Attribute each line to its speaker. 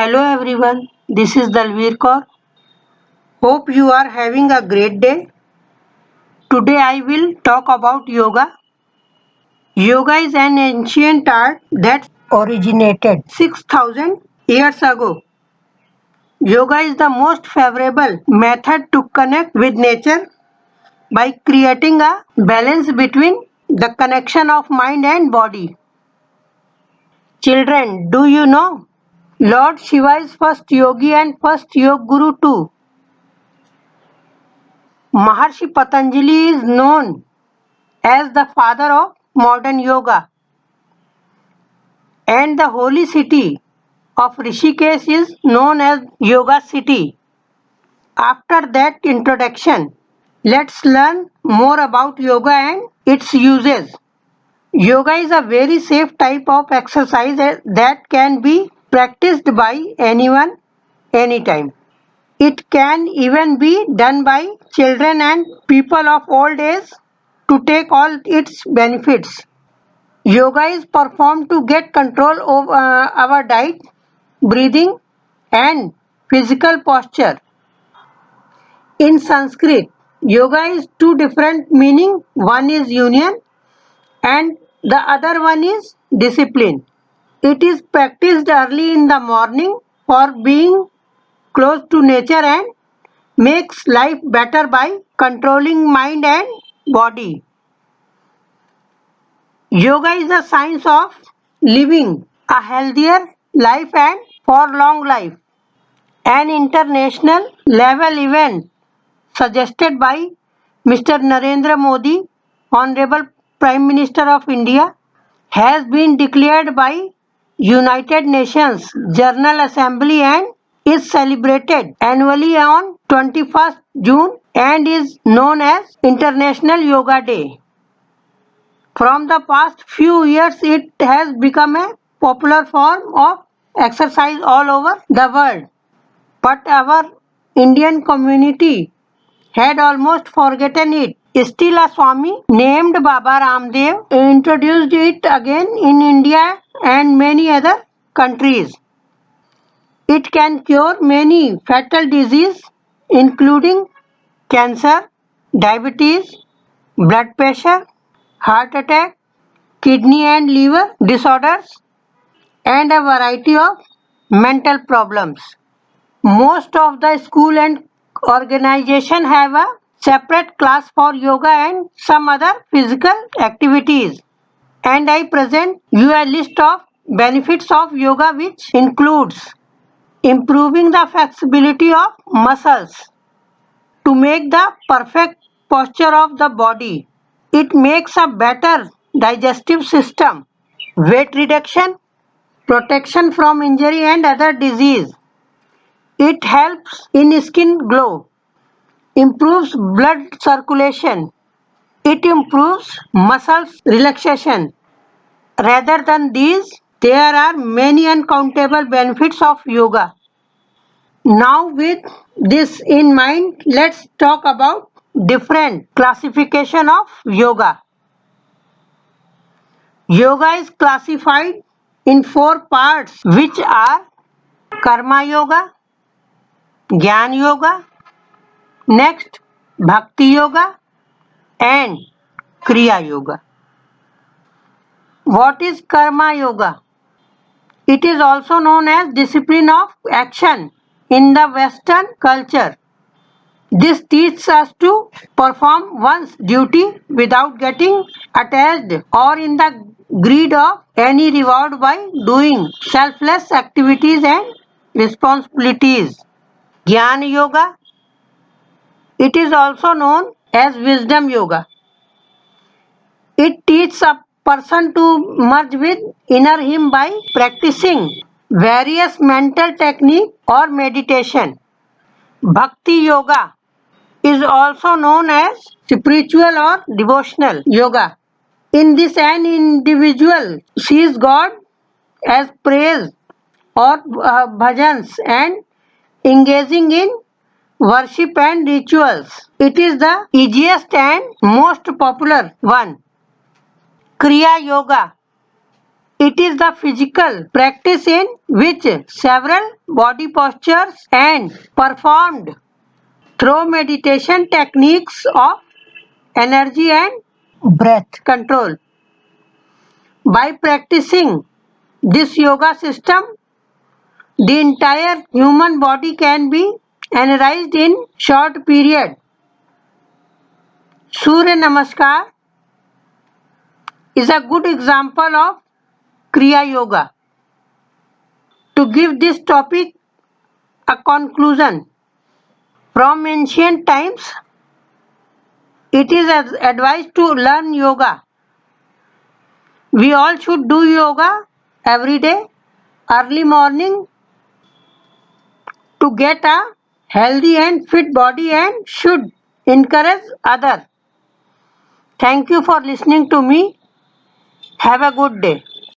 Speaker 1: Hello everyone, this is Dalveer Kaur. Hope you are having a great day. Today I will talk about yoga. Yoga is an ancient art that originated 6000 years ago. Yoga is the most favorable method to connect with nature by creating a balance between the connection of mind and body. Children, do you know Lord Shiva is first yogi and first yoga guru too? Maharshi Patanjali is known as the father of modern yoga, and the holy city of Rishikesh is known as Yoga City. After that introduction, let's learn more about yoga and its uses. Yoga is a very safe type of exercise that can be practiced by anyone, anytime. It can even be done by children and people of old age to take all its benefits. Yoga is performed to get control over our diet, breathing, and physical posture. In Sanskrit, yoga is two different meaning. One is union and the other one is discipline. It is practiced early in the morning for being close to nature and makes life better by controlling mind and body. Yoga is the science of living a healthier life and for long life. An international level event suggested by Mr. Narendra Modi, Honorable Prime Minister of India, has been declared by United Nations General Assembly and is celebrated annually on 21st June and is known as International Yoga Day. From the past few years, it has become a popular form of exercise all over the world. But our Indian community had almost forgotten it. Still, a Swami named Baba Ramdev introduced it again in India and many other countries. It can cure many fatal diseases including cancer, diabetes, blood pressure, heart attack, kidney and liver disorders, and a variety of mental problems. Most of the school and organization have a separate class for yoga and some other physical activities. And I present you a list of benefits of yoga which includes improving the flexibility of muscles to make the perfect posture of the body. It makes a better digestive system, weight reduction, protection from injury and other disease. It helps in skin glow, improves blood circulation, it improves muscles relaxation. Rather than these, there are many uncountable benefits of yoga. Now with this in mind, let's talk about different classification of yoga. Yoga is classified in four parts which are Karma Yoga, Jnana Yoga, next Bhakti Yoga and Kriya Yoga. What is Karma Yoga? It is also known as discipline of action in the Western culture. This teaches us to perform one's duty without getting attached or in the greed of any reward by doing selfless activities and responsibilities. Jnana Yoga. It is also known as Wisdom Yoga. It teaches a person to merge with inner him by practicing various mental technique or meditation. Bhakti Yoga is also known as spiritual or devotional yoga. In this, an individual sees God as praise or bhajans and engaging in worship and rituals. It is the easiest and most popular one. Kriya Yoga. It is the physical practice in which several body postures and performed through meditation techniques of energy and breath control. By practicing this yoga system, the entire human body can be energized in short period. Surya Namaskar is a good example of Kriya Yoga. To give this topic a conclusion, from ancient times, it is advised to learn yoga. We all should do yoga every day, early morning, to get a healthy and fit body and should encourage others. Thank you for listening to me. Have a good day.